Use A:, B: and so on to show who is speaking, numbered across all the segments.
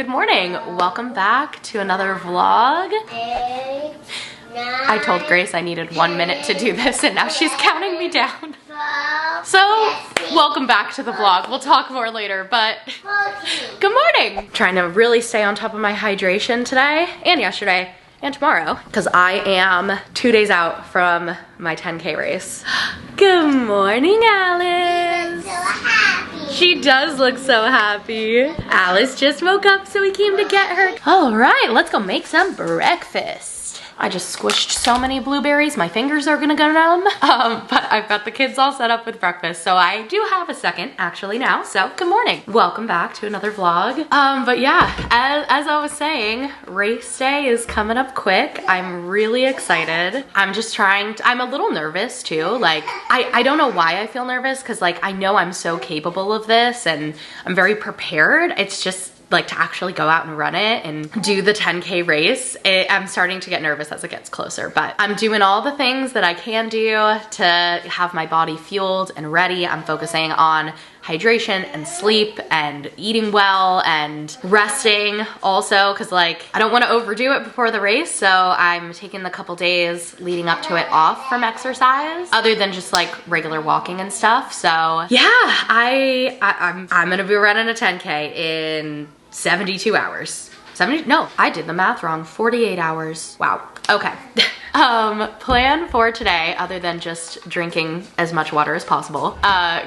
A: Good morning. Welcome back to another vlog. I told Grace I needed 1 minute to do this and now she's counting me down. So, welcome back to the vlog. We'll talk more later, but good morning. Trying to really stay on top of my hydration today and yesterday and tomorrow because I am 2 days out from my 10K race. Good morning, Alice.
B: So happy.
A: She does look so happy. Alice just woke up, so we came to get her. All right, let's go make some breakfast. I just squished so many blueberries, my fingers are gonna go numb. But I've got the kids all set up with breakfast, so I do have a second actually now, so good morning. Welcome back to another vlog. But yeah, as I was saying, race day is coming up quick. I'm really excited. I'm just I'm a little nervous too. Like, I don't know why I feel nervous, because like, I know I'm so capable of this and I'm very prepared. It's just, like, to actually go out and run it and do the 10K race, I'm starting to get nervous as it gets closer, but I'm doing all the things that I can do to have my body fueled and ready. I'm focusing on hydration and sleep and eating well and resting also, because like, I don't want to overdo it before the race, so I'm taking the couple days leading up to it off from exercise other than just like regular walking and stuff. So yeah, I'm gonna be running a 10K in 72 hours. No, I did the math wrong. 48 hours. Wow. Okay. Plan for today, other than just drinking as much water as possible.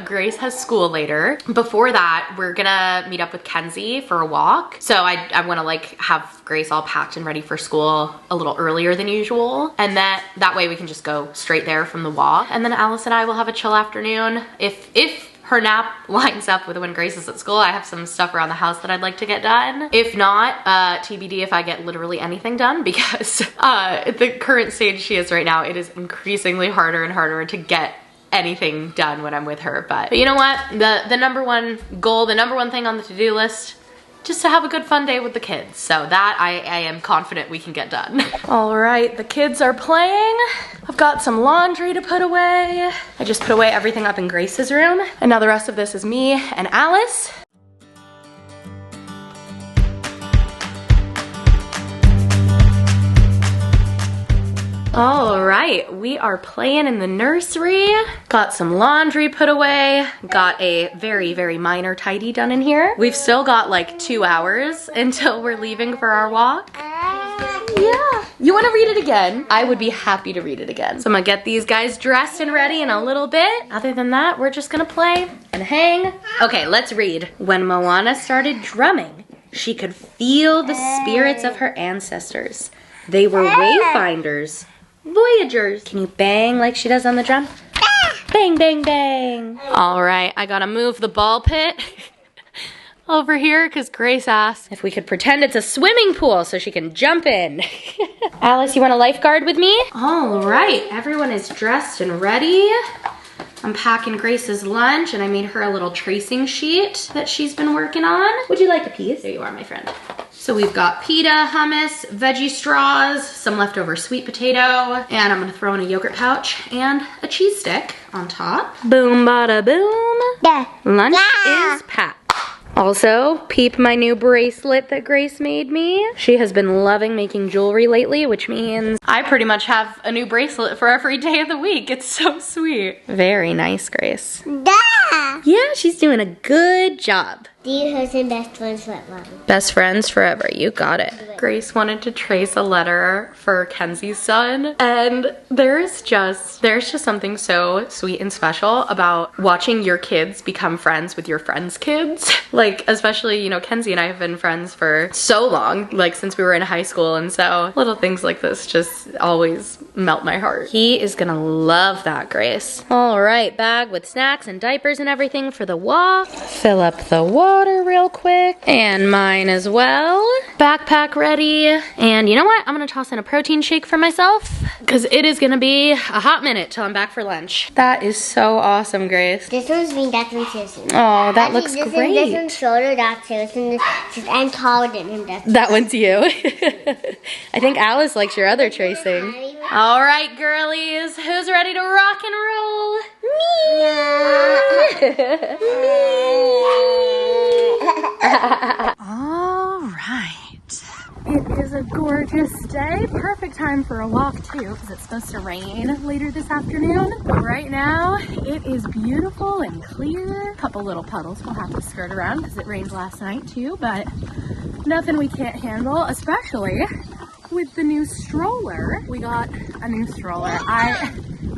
A: Grace has school later. Before that, we're gonna meet up with Kenzie for a walk. So I wanna like have Grace all packed and ready for school a little earlier than usual. And that way we can just go straight there from the walk. And then Alice and I will have a chill afternoon. If her nap lines up with when Grace is at school, I have some stuff around the house that I'd like to get done. If not, TBD if I get literally anything done, because at the current stage she is right now, it is increasingly harder and harder to get anything done when I'm with her. But you know what? The number one goal, the number one thing on the to-do list, just to have a good fun day with the kids. So that I am confident we can get done. All right, the kids are playing. I've got some laundry to put away. I just put away everything up in Grace's room. And now the rest of this is me and Alice. All right, we are playing in the nursery. Got some laundry put away. Got a very, very minor tidy done in here. We've still got like 2 hours until we're leaving for our walk. Yeah. You wanna read it again? I would be happy to read it again. So I'm gonna get these guys dressed and ready in a little bit. Other than that, we're just gonna play and hang. Okay, let's read. When Moana started drumming, she could feel the spirits of her ancestors. They were wayfinders. Voyagers. Can you bang like she does on the drum? Bang, bang, bang. All right, I gotta move the ball pit over here because Grace asked if we could pretend it's a swimming pool so she can jump in. Alice, you want a lifeguard with me? All right, everyone is dressed and ready. I'm packing Grace's lunch and I made her a little tracing sheet that she's been working on. Would you like a piece? There you are, my friend. So we've got pita, hummus, veggie straws, some leftover sweet potato, and I'm gonna throw in a yogurt pouch and a cheese stick on top. Boom, bada, boom.
B: Yeah.
A: Lunch
B: Yeah.
A: is packed. Also, peep my new bracelet that Grace made me. She has been loving making jewelry lately, which means I pretty much have a new bracelet for every day of the week. It's so sweet. Very nice, Grace.
B: Yeah.
A: Yeah, she's doing a good job.
B: Dear husband, best friends forever.
A: Best friends forever, you got it. Grace wanted to trace a letter for Kenzie's son, and there's just something so sweet and special about watching your kids become friends with your friends' kids. Like, especially, you know, Kenzie and I have been friends for so long, like since we were in high school, and so little things like this just always melt my heart. He is gonna love that, Grace. All right, bag with snacks and diapers and everything for the walk. Fill up the water real quick, and mine as well. Backpack ready, and you know what? I'm gonna toss in a protein shake for myself because it is gonna be a hot minute till I'm back for lunch. That is so awesome, Grace.
B: This one's me, that one's Susan.
A: Oh, that looks great.
B: This one's Stroller, that's Susan. I'm taller than him,
A: That one's you. I think Alice likes your other tracing. All right, girlies, who's ready to rock and roll? Me. Me. All right. right. It is a gorgeous day. Perfect time for a walk too, because it's supposed to rain later this afternoon. But right now, it is beautiful and clear. A couple little puddles we'll have to skirt around because it rained last night too, but nothing we can't handle, especially with the new stroller. We got a new stroller.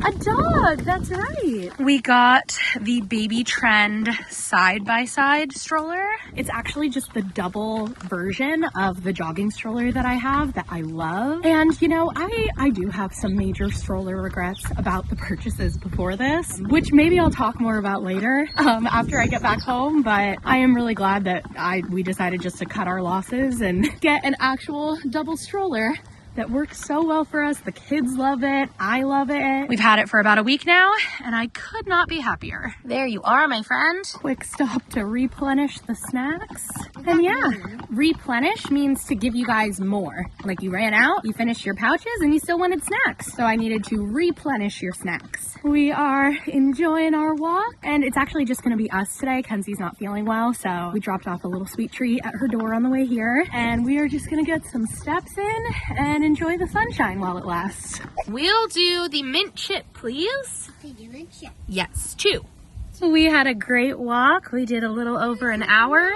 A: A dog, that's right. We got the Baby Trend side-by-side stroller. It's actually just the double version of the jogging stroller that I have that I love. And you know, I do have some major stroller regrets about the purchases before this, which maybe I'll talk more about later after I get back home. But I am really glad that we decided just to cut our losses and get an actual double stroller that works so well for us. The kids love it. I love it. We've had it for about a week now, and I could not be happier. There you are, my friend. Quick stop to replenish the snacks. And yeah, replenish means to give you guys more. Like you ran out, you finished your pouches, and you still wanted snacks. So I needed to replenish your snacks. We are enjoying our walk, and it's actually just gonna be us today. Kenzie's not feeling well, so we dropped off a little sweet treat at her door on the way here, and we are just gonna get some steps in and enjoy the sunshine while it lasts. We'll do the mint chip, please. Yes, 2. We had a great walk. We did a little over an hour.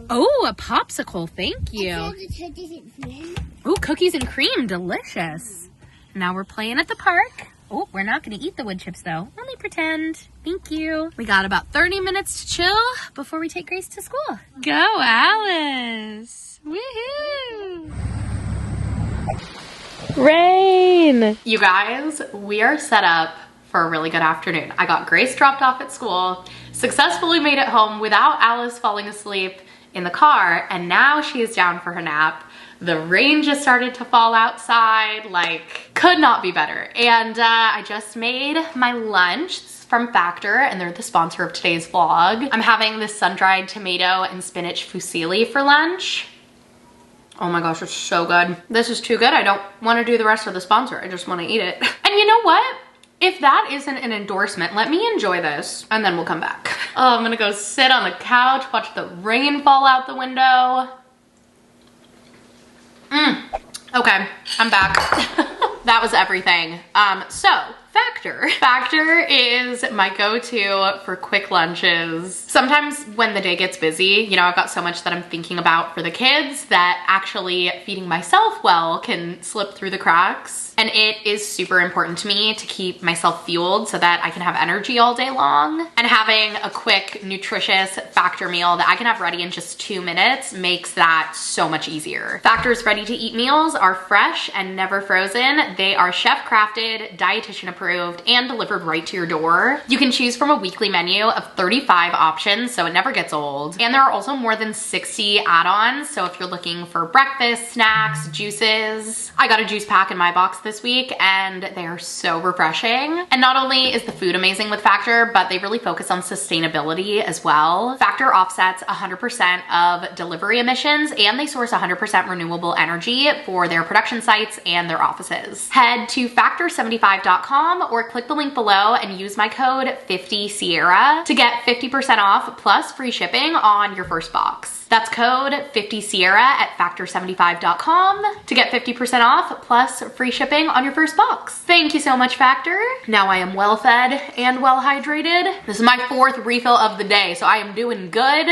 A: Oh, a popsicle, thank you. Oh, cookies and cream, delicious. Now we're playing at the park. Oh, we're not gonna eat the wood chips though. Only pretend. Thank you. We got about 30 minutes to chill before we take Grace to school. Go, Alice. Woohoo. Rain! You guys, we are set up for a really good afternoon. I got Grace dropped off at school, successfully made it home without Alice falling asleep in the car, and now she is down for her nap. The rain just started to fall outside, like, could not be better. And I just made my lunch from Factor, and they're the sponsor of today's vlog. I'm having this sun-dried tomato and spinach fusilli for lunch. Oh my gosh, it's so good. This is too good. I don't want to do the rest of the sponsor. I just want to eat it. And you know what? If that isn't an endorsement, let me enjoy this and then we'll come back. Oh, I'm gonna go sit on the couch, watch the rain fall out the window. Okay, I'm back. That was everything. So, Factor is my go-to for quick lunches. Sometimes when the day gets busy, you know, I've got so much that I'm thinking about for the kids that actually feeding myself well can slip through the cracks. And it is super important to me to keep myself fueled so that I can have energy all day long. And having a quick, nutritious Factor meal that I can have ready in just 2 minutes makes that so much easier. Factor's ready-to-eat meals are fresh and never frozen. They are chef-crafted, dietitian approved, and delivered right to your door. You can choose from a weekly menu of 35 options, so it never gets old. And there are also more than 60 add-ons, so if you're looking for breakfast, snacks, juices. I got a juice pack in my box this week, and they are so refreshing. And not only is the food amazing with Factor, but they really focus on sustainability as well. Factor offsets 100% of delivery emissions, and they source 100% renewable energy for their production sites and their offices. Head to factor75.com or click the link below and use my code 50Sierra to get 50% off plus free shipping on your first box. That's code 50Sierra at factor75.com to get 50% off plus free shipping on your first box. Thank you so much, Factor. Now I am well fed and well hydrated. This is my 4th refill of the day, so I am doing good.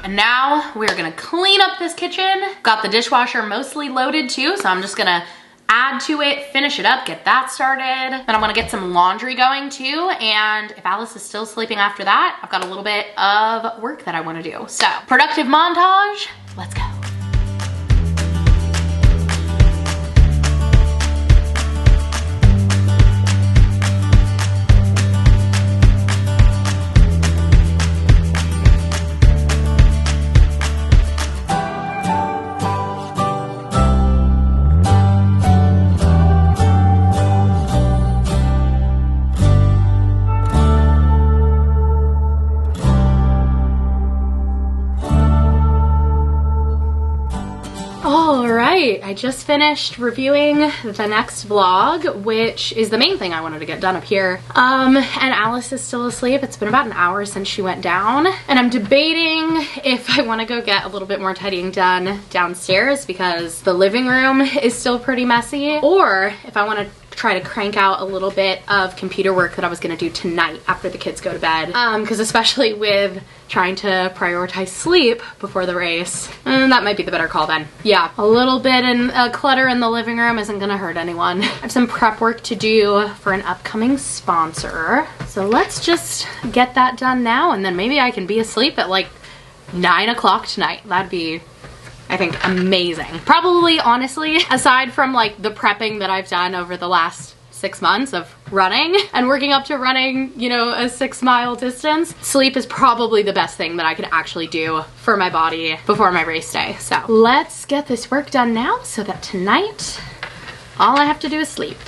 A: And now we're gonna clean up this kitchen. Got the dishwasher mostly loaded too, so I'm just gonna add to it, finish it up, get that started. Then I'm gonna get some laundry going too, and if Alice is still sleeping after that, I've got a little bit of work that I wanna do. So, productive montage, let's go. right, I just finished reviewing the next vlog, which is the main thing I wanted to get done up here. And Alice is still asleep. It's been about an hour since she went down, and I'm debating if I want to go get a little bit more tidying done downstairs because the living room is still pretty messy, or if I want to try to crank out a little bit of computer work that I was gonna do tonight after the kids go to bed. Because especially with trying to prioritize sleep before the race, that might be the better call then. Yeah, a little bit in clutter in the living room isn't gonna hurt anyone. I have some prep work to do for an upcoming sponsor. So let's just get that done now, and then maybe I can be asleep at like 9 o'clock tonight. That'd be, I think, amazing. Probably, honestly, aside from like the prepping that I've done over the last 6 months of running and working up to running, you know, a 6-mile distance, sleep is probably the best thing that I could actually do for my body before my race day. So let's get this work done now so that tonight all I have to do is sleep.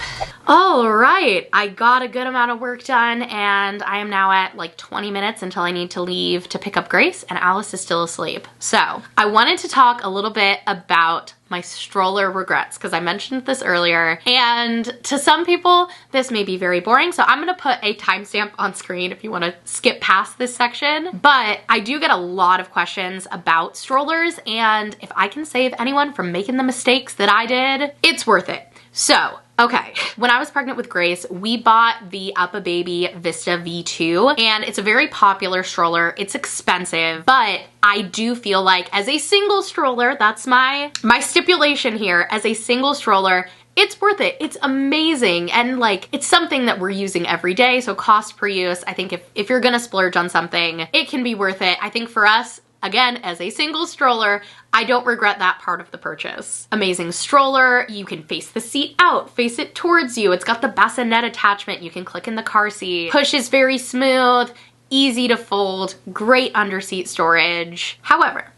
A: All right, I got a good amount of work done, and I am now at like 20 minutes until I need to leave to pick up Grace, and Alice is still asleep. So I wanted to talk a little bit about my stroller regrets, because I mentioned this earlier, and to some people this may be very boring, so I'm gonna put a timestamp on screen if you want to skip past this section. But I do get a lot of questions about strollers, and if I can save anyone from making the mistakes that I did, it's worth it. So okay, when I was pregnant with Grace, we bought the UPPAbaby Vista V2, and it's a very popular stroller. It's expensive, but I do feel like as a single stroller, that's my stipulation here, as a single stroller, it's worth it. It's amazing, and like, it's something that we're using every day, so cost per use, I think if you're gonna splurge on something, it can be worth it. I think for us, again, as a single stroller, I don't regret that part of the purchase. Amazing stroller, you can face the seat out, face it towards you. It's got the bassinet attachment, you can click in the car seat. Push is very smooth, easy to fold, great underseat storage. However,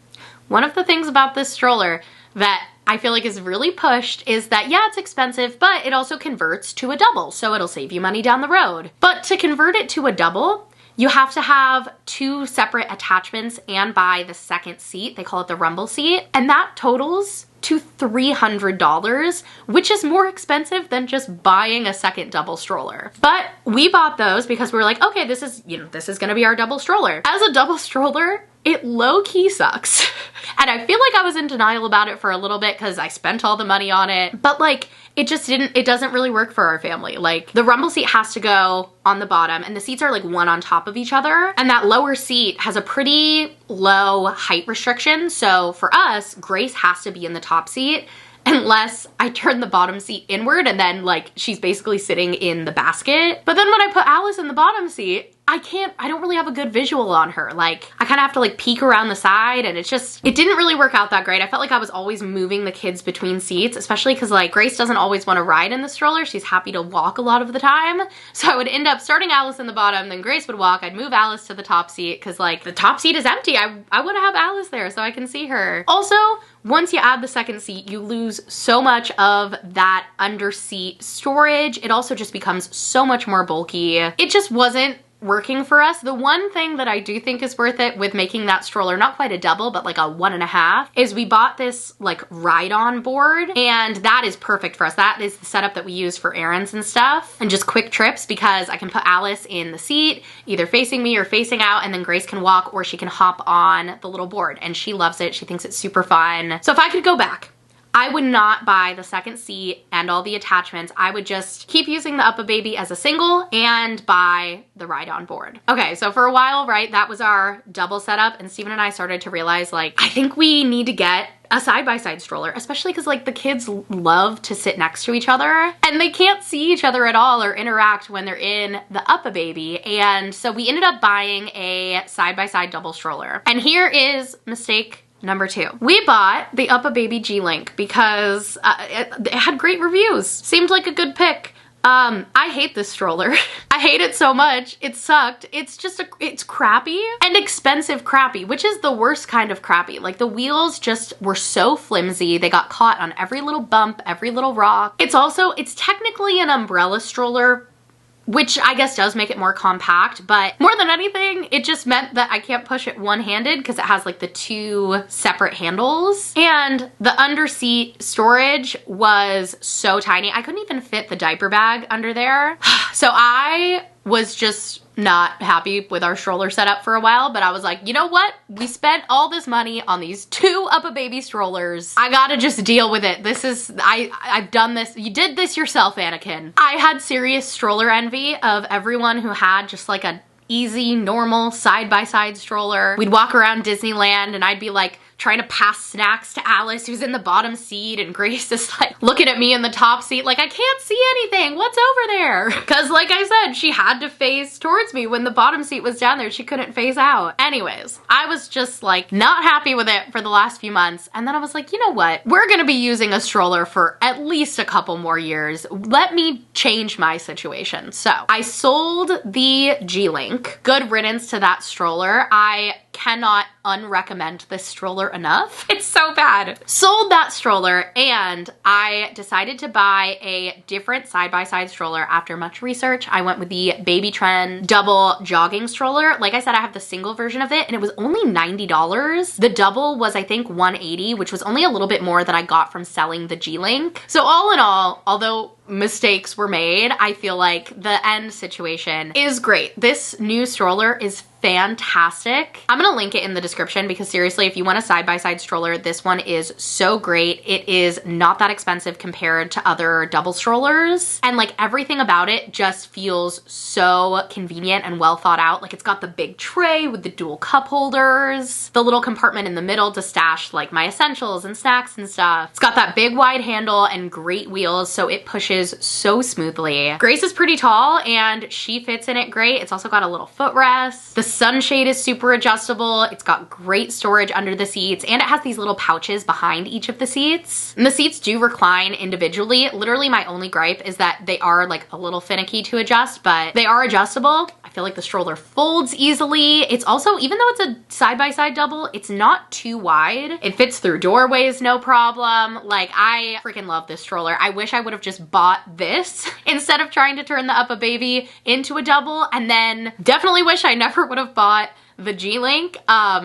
A: one of the things about this stroller that I feel like is really pushed is that, yeah, it's expensive, but it also converts to a double, so it'll save you money down the road. But to convert it to a double, you have to have 2 separate attachments and buy the second seat. They call it the rumble seat, and that totals to $300, which is more expensive than just buying a second double stroller. But we bought those because we were like, okay, this is gonna be our double stroller. As a double stroller, it low-key sucks. And I feel like I was in denial about it for a little bit because I spent all the money on it, but like, it doesn't really work for our family. Like, the rumble seat has to go on the bottom, and the seats are like one on top of each other, and that lower seat has a pretty low height restriction. So for us, Grace has to be in the top seat unless I turn the bottom seat inward, and then like, she's basically sitting in the basket. But then when I put Alice in the bottom seat, I don't really have a good visual on her. Like, I kind of have to like peek around the side, and it didn't really work out that great. I felt like I was always moving the kids between seats, especially because like Grace doesn't always want to ride in the stroller. She's happy to walk a lot of the time. So I would end up starting Alice in the bottom, then Grace would walk. I'd move Alice to the top seat because like the top seat is empty. I want to have Alice there so I can see her. Also, once you add the second seat, you lose so much of that underseat storage. It also just becomes so much more bulky. It just wasn't working for us. The one thing that I do think is worth it with making that stroller not quite a double, but like a 1.5, is we bought this like ride-on board, and that is perfect for us. That is the setup that we use for errands and stuff and just quick trips, because I can put Alice in the seat, either facing me or facing out, and then Grace can walk, or she can hop on the little board, and she loves it. She thinks it's super fun. So if I could go back, I would not buy the second seat and all the attachments. I would just keep using the UPPAbaby as a single and buy the ride-on board. Okay, so for a while, right, that was our double setup, and Steven and I started to realize, like, I think we need to get a side-by-side stroller, especially because like the kids love to sit next to each other and they can't see each other at all or interact when they're in the UPPAbaby. And so we ended up buying a side-by-side double stroller. And here is mistake number 2. We bought the UPPAbaby G-Link because it had great reviews. Seemed like a good pick. I hate this stroller. I hate it so much. It sucked. It's just it's crappy and expensive crappy, which is the worst kind of crappy. Like, the wheels just were so flimsy. They got caught on every little bump, every little rock. It's technically an umbrella stroller, which I guess does make it more compact, but more than anything, it just meant that I can't push it one-handed because it has like the 2 separate handles. And the underseat storage was so tiny. I couldn't even fit the diaper bag under there. So I was just not happy with our stroller setup for a while, but I was like, you know what? We spent all this money on these 2 UPPAbaby strollers. I gotta just deal with it. This is, I've done this. You did this yourself, Anakin. I had serious stroller envy of everyone who had just like a easy, normal side-by-side stroller. We'd walk around Disneyland and I'd be like, trying to pass snacks to Alice, who's in the bottom seat, and Grace is like looking at me in the top seat like, I can't see anything, what's over there? Because like I said, she had to face towards me when the bottom seat was down there. She couldn't face out. Anyways, I was just like not happy with it for the last few months, and then I was like, you know what? We're gonna be using a stroller for at least a couple more years. Let me change my situation. So I sold the G-Link. Good riddance to that stroller. I cannot unrecommend this stroller enough. It's so bad. Sold that stroller, and I decided to buy a different side-by-side stroller after much research. I went with the Baby Trend double jogging stroller. Like I said, I have the single version of it, and it was only $90. The double was, I think, $180, which was only a little bit more than I got from selling the G-Link. So all in all, although mistakes were made, I feel like the end situation is great. This new stroller is fantastic. I'm gonna link it in the description because seriously, if you want a side-by-side stroller, this one is so great. It is not that expensive compared to other double strollers, and like everything about it just feels so convenient and well thought out. Like it's got the big tray with the dual cup holders, the little compartment in the middle to stash like my essentials and snacks and stuff. It's got that big wide handle and great wheels, so it pushes so smoothly. Grace is pretty tall and she fits in it great. It's also got a little footrest. The sunshade is super adjustable. It's got great storage under the seats, and it has these little pouches behind each of the seats. And the seats do recline individually. Literally my only gripe is that they are like a little finicky to adjust, but they are adjustable. I feel like the stroller folds easily. It's also, even though it's a side-by-side double, it's not too wide. It fits through doorways, no problem. Like I freaking love this stroller. I wish I would have just bought this instead of trying to turn the UPPAbaby into a double, and then definitely wish I never would have bought the G-Link.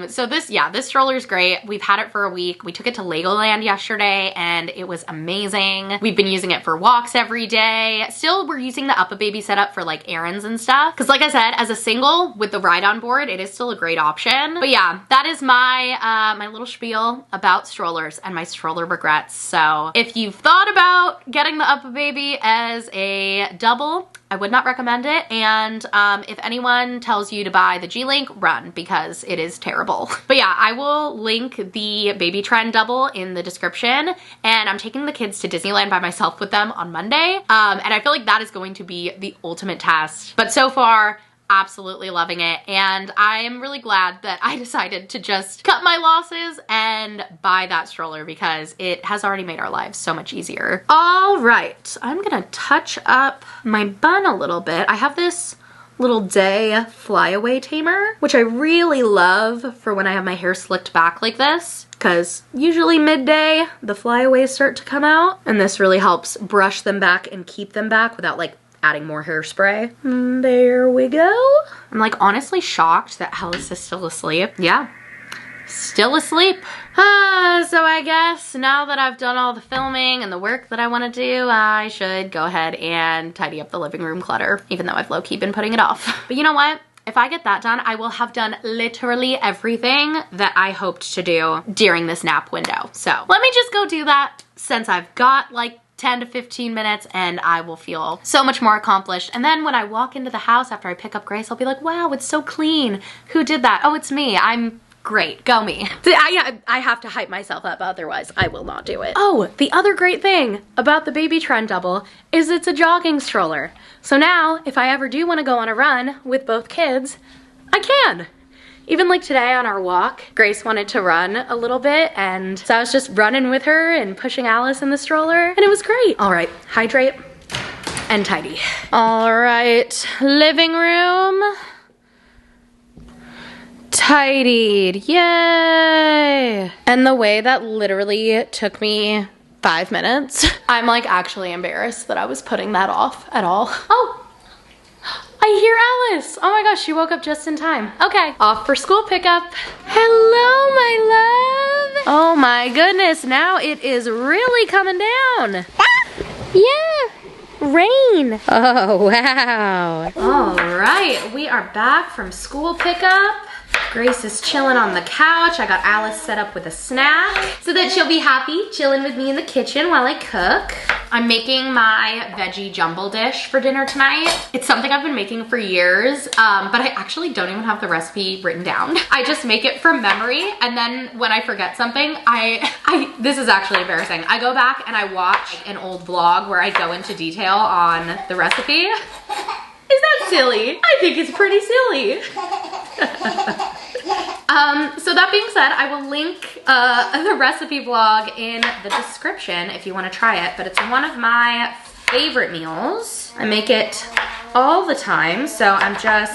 A: So this stroller is great. We've had it for a week. We took it to Legoland yesterday and it was amazing. We've been using it for walks every day. Still, we're using the UPPAbaby setup for like errands and stuff. Cause like I said, as a single with the ride on board, it is still a great option. But yeah, that is my, my little spiel about strollers and my stroller regrets. So if you've thought about getting the UPPAbaby as a double, I would not recommend it. And if anyone tells you to buy the G-Link, run, because it is terrible. But yeah, I will link the Baby Trend double in the description, and I'm taking the kids to Disneyland by myself with them on Monday. And I feel like that is going to be the ultimate test. But so far, absolutely loving it, and I'm really glad that I decided to just cut my losses and buy that stroller because it has already made our lives so much easier. All right, I'm gonna touch up my bun a little bit. I have this little day flyaway tamer, which I really love for when I have my hair slicked back like this, because usually midday the flyaways start to come out, and this really helps brush them back and keep them back without like adding more hairspray. There we go. I'm like honestly shocked that Alice is still asleep. Yeah, still asleep. So I guess now that I've done all the filming and the work that I want to do, I should go ahead and tidy up the living room clutter, even though I've low-key been putting it off. But you know what? If I get that done, I will have done literally everything that I hoped to do during this nap window. So let me just go do that since I've got like 10 to 15 minutes, and I will feel so much more accomplished. And then when I walk into the house after I pick up Grace, I'll be like, wow, it's so clean. Who did that? Oh, it's me. I'm great. Go me. I have to hype myself up, otherwise I will not do it. Oh, the other great thing about the Baby Trend double is it's a jogging stroller. So now, if I ever do want to go on a run with both kids, I can. Even like today on our walk, Grace wanted to run a little bit, and so I was just running with her and pushing Alice in the stroller, and it was great. All right, hydrate and tidy. All right, living room tidied, yay! And the way that literally took me 5 minutes, I'm like actually embarrassed that I was putting that off at all. Oh, I hear Alice. Oh my gosh, she woke up just in time. Okay, off for school pickup. Hello, my love. Oh my goodness, now it is really coming down. Yeah, rain. Oh, wow. All right, we are back from school pickup. Grace is chilling on the couch. I got Alice set up with a snack so that she'll be happy chilling with me in the kitchen while I cook. I'm making my veggie jumble dish for dinner tonight. It's something I've been making for years, but I actually don't even have the recipe written down. I just make it from memory, and then when I forget something, this is actually embarrassing. I go back and I watch an old vlog where I go into detail on the recipe. Is that silly? I think it's pretty silly. So that being said, I will link the recipe blog in the description if you want to try it, but it's one of my favorite meals. I make it all the time, so I'm just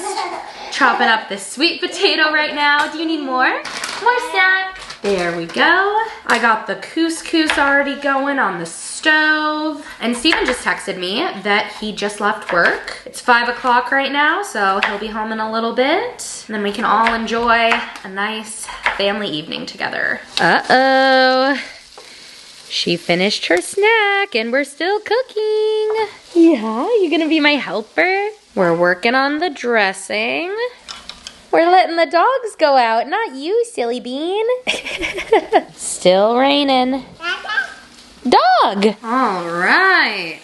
A: chopping up this sweet potato right now. Do you need more? More snack. There we go. I got the couscous already going on the stove. And Steven just texted me that he just left work. It's 5 o'clock right now, so he'll be home in a little bit. And then we can all enjoy a nice family evening together. Uh-oh. She finished her snack and we're still cooking. Yeah, you gonna be my helper? We're working on the dressing. We're letting the dogs go out, not you, silly bean. Still raining. Dog! All right.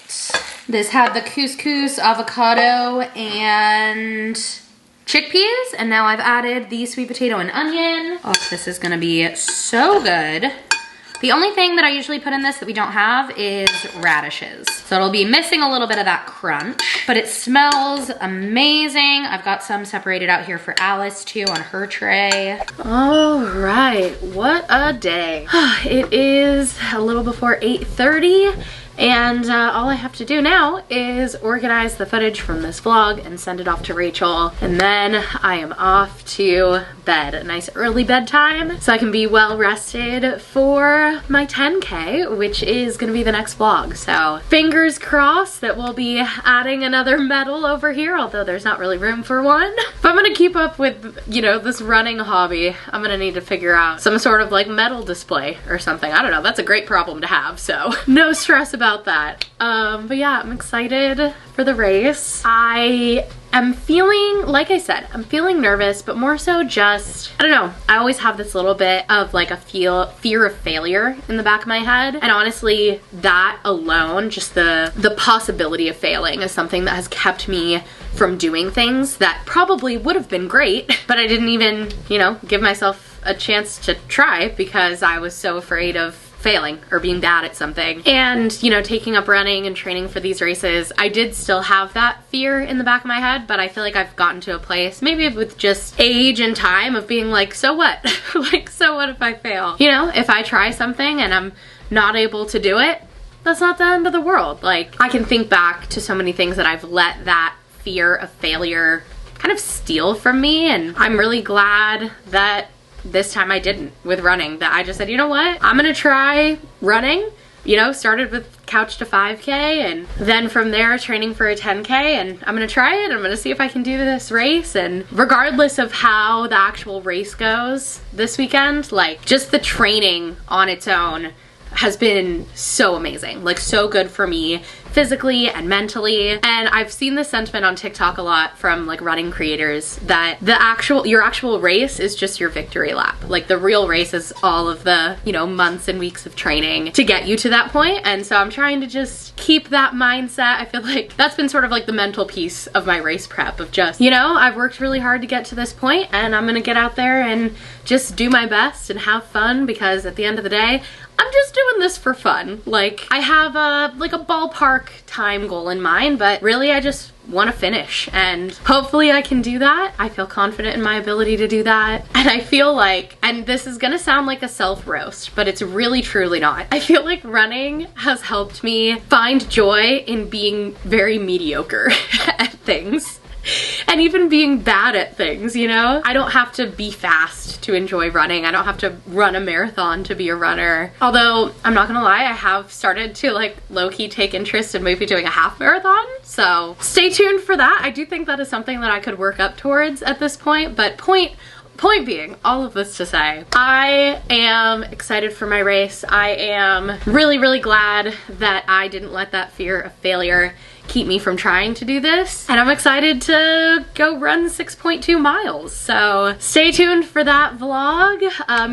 A: This had the couscous, avocado, and chickpeas, and now I've added the sweet potato and onion. Oh, this is gonna be so good. The only thing that I usually put in this that we don't have is radishes. So it'll be missing a little bit of that crunch, but it smells amazing. I've got some separated out here for Alice too on her tray. All right, what a day. It is a little before 8:30. And all I have to do now is organize the footage from this vlog and send it off to Rachel. And then I am off to bed, a nice early bedtime, so I can be well rested for my 10K, which is gonna be the next vlog. So fingers crossed that we'll be adding another medal over here, although there's not really room for one. If I'm gonna keep up with, you know, this running hobby, I'm gonna need to figure out some sort of like medal display or something. I don't know, that's a great problem to have, so no stress about that. But yeah, I'm excited for the race. I am feeling, like I said, I'm feeling nervous, but more so just, I don't know, I always have this little bit of like a fear of failure in the back of my head. And honestly, that alone, just the possibility of failing is something that has kept me from doing things that probably would have been great, but I didn't even, you know, give myself a chance to try because I was so afraid of failing or being bad at something. And, you know, taking up running and training for these races, I did still have that fear in the back of my head, but I feel like I've gotten to a place, maybe with just age and time, of being like, so what? Like, so what if I fail? You know, if I try something and I'm not able to do it, that's not the end of the world. Like, I can think back to so many things that I've let that fear of failure kind of steal from me, and I'm really glad that this time I didn't with running, that I just said, you know what, I'm gonna try running. You know, started with couch to 5K and then from there training for a 10K, and I'm gonna try it. I'm gonna see if I can do this race, and regardless of how the actual race goes this weekend, like just the training on its own has been so amazing, like so good for me physically and mentally. And I've seen this sentiment on TikTok a lot from like running creators, that your actual race is just your victory lap. Like the real race is all of the, you know, months and weeks of training to get you to that point. And so I'm trying to just keep that mindset. I feel like that's been sort of like the mental piece of my race prep, of just, you know, I've worked really hard to get to this point and I'm gonna get out there and just do my best and have fun, because at the end of the day, I'm just doing this for fun. Like, I have a ballpark time goal in mind, but really I just want to finish, and hopefully I can do that. I feel confident in my ability to do that. And I feel like, and this is gonna sound like a self-roast, but it's really truly not, I feel like running has helped me find joy in being very mediocre at things. and even being bad at things, you know? I don't have to be fast to enjoy running. I don't have to run a marathon to be a runner. Although, I'm not gonna lie, I have started to like low-key take interest in maybe doing a half marathon. So stay tuned for that. I do think that is something that I could work up towards at this point, but point being, all of this to say, I am excited for my race. I am really, really glad that I didn't let that fear of failure keep me from trying to do this. And I'm excited to go run 6.2 miles. So stay tuned for that vlog.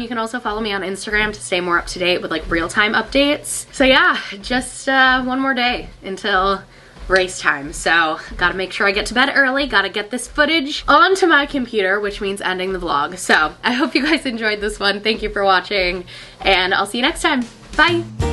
A: You can also follow me on Instagram to stay more up to date with like real-time updates. So yeah, just one more day until race time. So gotta make sure I get to bed early, gotta get this footage onto my computer, which means ending the vlog. So I hope you guys enjoyed this one. Thank you for watching, and I'll see you next time. Bye.